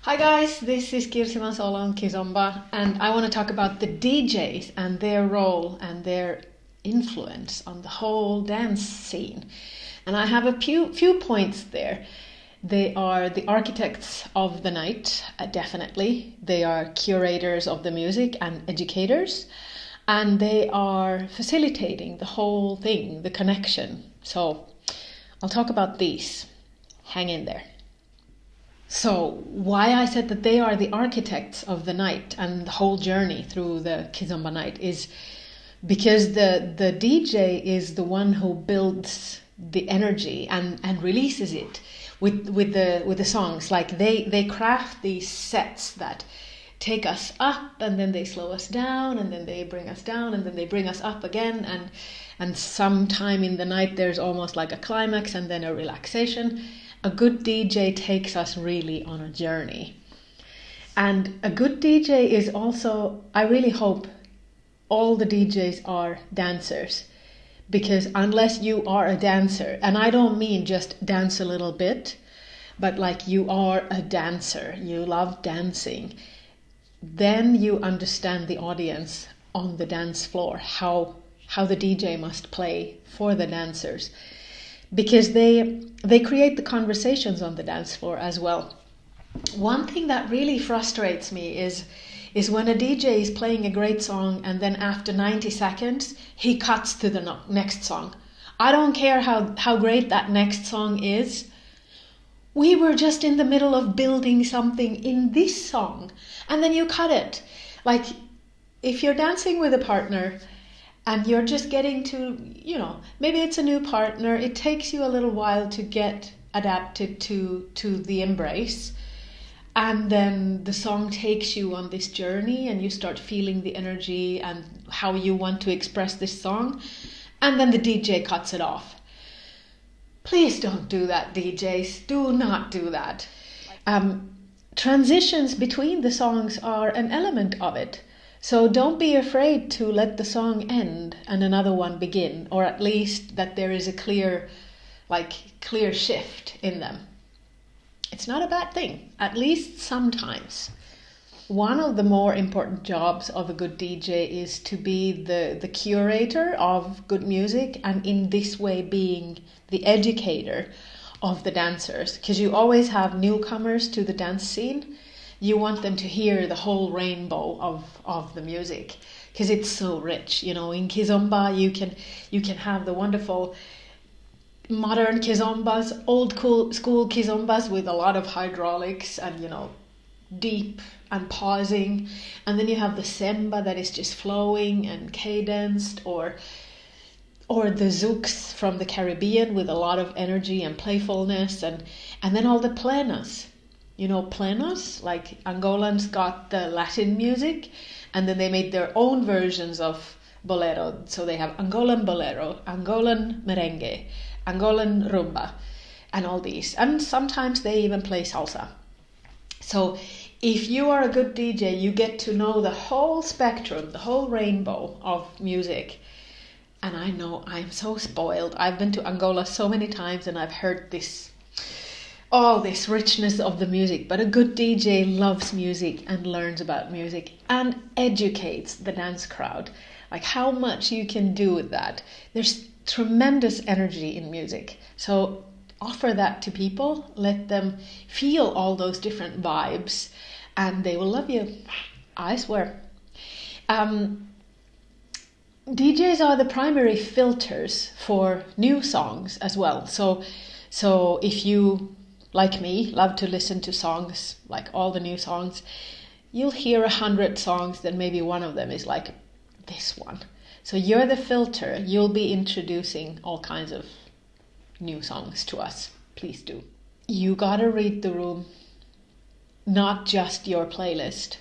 Hi guys, this is Kirsi Mansola on Kizomba, and I want to talk about the DJs and their role and their influence on the whole dance scene. And I have a few points there. They are the architects of the night, definitely. They are curators of the music and educators, and they are facilitating the whole thing, the connection. So I'll talk about these. Hang in there. So why I said that they are the architects of the night and the whole journey through the kizomba night is because the DJ is the one who builds the energy and releases it with the songs. Like they craft these sets that take us up and then they slow us down and then they bring us down and then they bring us up again, and sometime in the night there's almost like a climax and then a relaxation. A good DJ takes us really on a journey. And a good DJ is also, I really hope all the DJs are dancers, because unless you are a dancer, and I don't mean just dance a little bit, but like you are a dancer, you love dancing, then you understand the audience on the dance floor, how the DJ must play for the dancers. Because they create the conversations on the dance floor as well. One thing that really frustrates me is when a DJ is playing a great song and then after 90 seconds he cuts to the next song. I don't care how great that next song is. We were just in the middle of building something in this song and then you cut it. Like if you're dancing with a partner and you're just getting to, maybe it's a new partner. It takes you a little while to get adapted to the embrace. And then the song takes you on this journey and you start feeling the energy and how you want to express this song. And then the DJ cuts it off. Please don't do that, DJs. Do not do that. Transitions between the songs are an element of it. So don't be afraid to let the song end and another one begin, or at least that there is a clear shift in them. It's not a bad thing, at least sometimes. One of the more important jobs of a good DJ is to be the curator of good music, and in this way being the educator of the dancers, because you always have newcomers to the dance scene. You want them to hear the whole rainbow of the music because it's so rich. In kizomba you can have the wonderful modern kizombas, old school kizombas with a lot of hydraulics and deep and pausing, and then you have the semba that is just flowing and cadenced, or the zouks from the Caribbean with a lot of energy and playfulness, and then all the plenas. Plenos, like Angolans got the Latin music and then they made their own versions of bolero. So they have Angolan bolero, Angolan merengue, Angolan rumba, and all these. And sometimes they even play salsa. So if you are a good DJ, you get to know the whole spectrum, the whole rainbow of music. And I know I'm so spoiled. I've been to Angola so many times and I've heard all this richness of the music, but a good DJ loves music and learns about music and educates the dance crowd. Like how much you can do with that. There's tremendous energy in music. So offer that to people, let them feel all those different vibes, and they will love you. I swear. DJs are the primary filters for new songs as well. So if you, like me, love to listen to songs, like all the new songs, you'll hear 100 songs, then maybe one of them is like this one. So you're the filter. You'll be introducing all kinds of new songs to us. Please do. You gotta read the room, not just your playlist.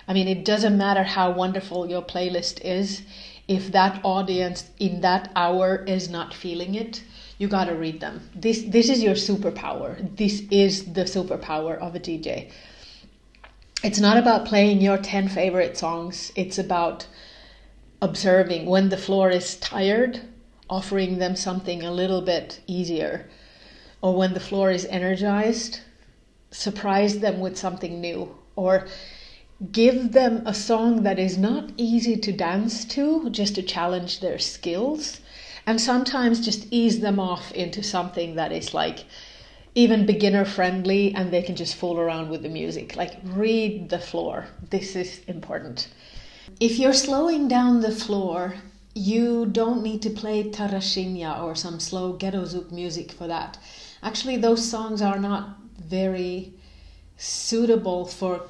I mean, it doesn't matter how wonderful your playlist is. If that audience in that hour is not feeling it, you gotta read them. This is your superpower. This is the superpower of a DJ. It's not about playing your 10 favorite songs. It's about observing when the floor is tired, offering them something a little bit easier. Or when the floor is energized, surprise them with something new, or give them a song that is not easy to dance to, just to challenge their skills, and sometimes just ease them off into something that is like even beginner friendly and they can just fool around with the music. Like, read the floor. This is important. If you're slowing down the floor, you don't need to play tarashinja or some slow ghetto zouk music for that. Actually, those songs are not very suitable for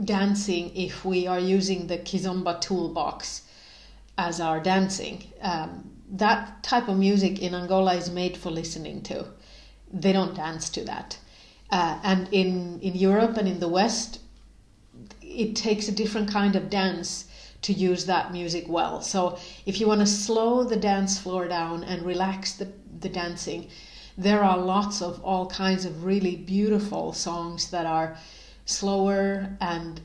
dancing if we are using the kizomba toolbox as our dancing. That type of music in Angola is made for listening to. They don't dance to that. And in Europe and in the West, it takes a different kind of dance to use that music well. So if you want to slow the dance floor down and relax the dancing, there are lots of all kinds of really beautiful songs that are slower and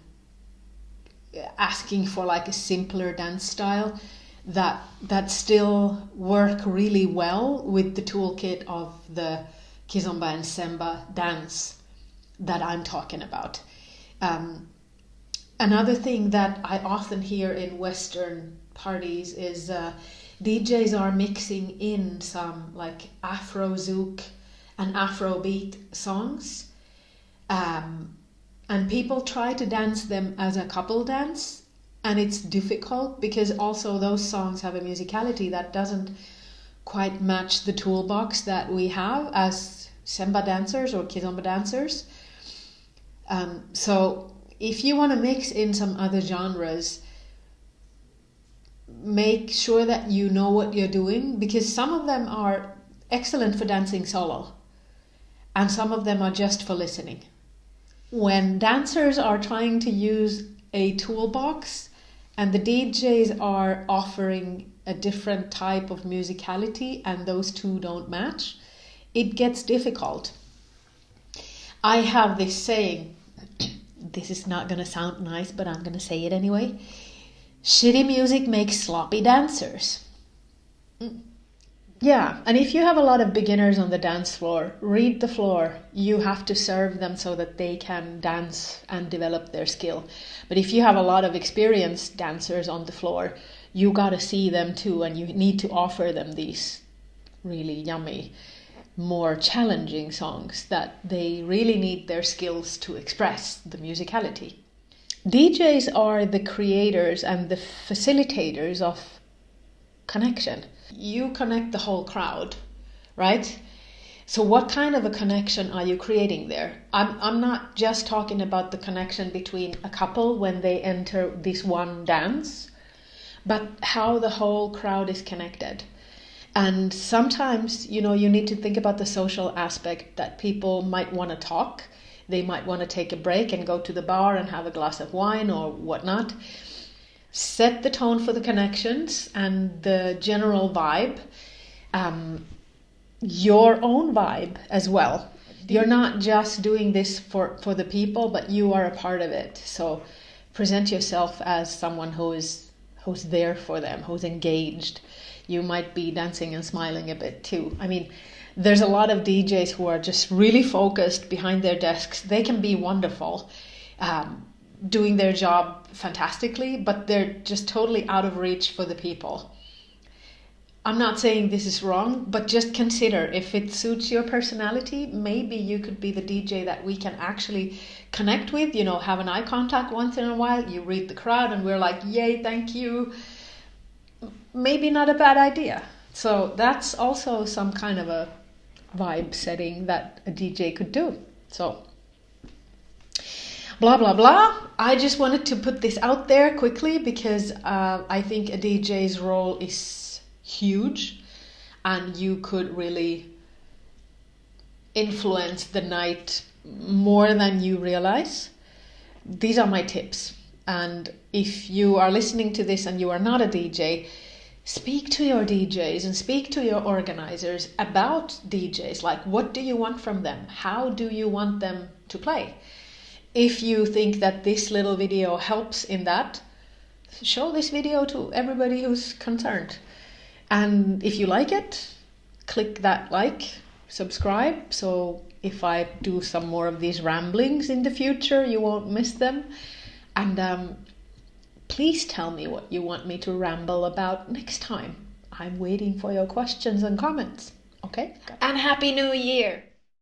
asking for like a simpler dance style that still work really well with the toolkit of the kizomba and semba dance that I'm talking about. Another thing that I often hear in Western parties is DJs are mixing in some like Afro zouk and Afrobeat songs, and people try to dance them as a couple dance, and it's difficult because also those songs have a musicality that doesn't quite match the toolbox that we have as semba dancers or kizomba dancers. So if you want to mix in some other genres, make sure that you know what you're doing, because some of them are excellent for dancing solo and some of them are just for listening. When dancers are trying to use a toolbox and the DJs are offering a different type of musicality and those two don't match, it gets difficult. I have this saying, this is not going to sound nice, but I'm going to say it anyway. Shitty music makes sloppy dancers. Yeah, and if you have a lot of beginners on the dance floor, read the floor. You have to serve them so that they can dance and develop their skill. But if you have a lot of experienced dancers on the floor, you got to see them too, and you need to offer them these really yummy, more challenging songs that they really need their skills to express the musicality. DJs are the creators and the facilitators of connection. You connect the whole crowd, right? So what kind of a connection are you creating there? I'm not just talking about the connection between a couple when they enter this one dance, but how the whole crowd is connected. And sometimes, you need to think about the social aspect, that people might want to talk. They might want to take a break and go to the bar and have a glass of wine or whatnot. Set the tone for the connections and the general vibe. Your own vibe as well. You're not just doing this for the people, but you are a part of it. So present yourself as someone who's there for them, who's engaged. You might be dancing and smiling a bit too. I mean, there's a lot of DJs who are just really focused behind their desks. They can be wonderful, doing their job fantastically, but they're just totally out of reach for the people. I'm not saying this is wrong, but just consider if it suits your personality, maybe you could be the DJ that we can actually connect with, have an eye contact once in a while. You read the crowd and we're like, yay, thank you. Maybe not a bad idea. So that's also some kind of a vibe setting that a DJ could do. So blah, blah, blah. I just wanted to put this out there quickly because I think a DJ's role is huge and you could really influence the night more than you realize. These are my tips. And if you are listening to this and you are not a DJ, speak to your DJs and speak to your organizers about DJs. Like, what do you want from them? How do you want them to play? If you think that this little video helps in that, show this video to everybody who's concerned. And if you like it, click that like, subscribe, so if I do some more of these ramblings in the future. You won't miss them. And please tell me what you want me to ramble about next time. I'm waiting for your questions and comments. Okay? And Happy New Year!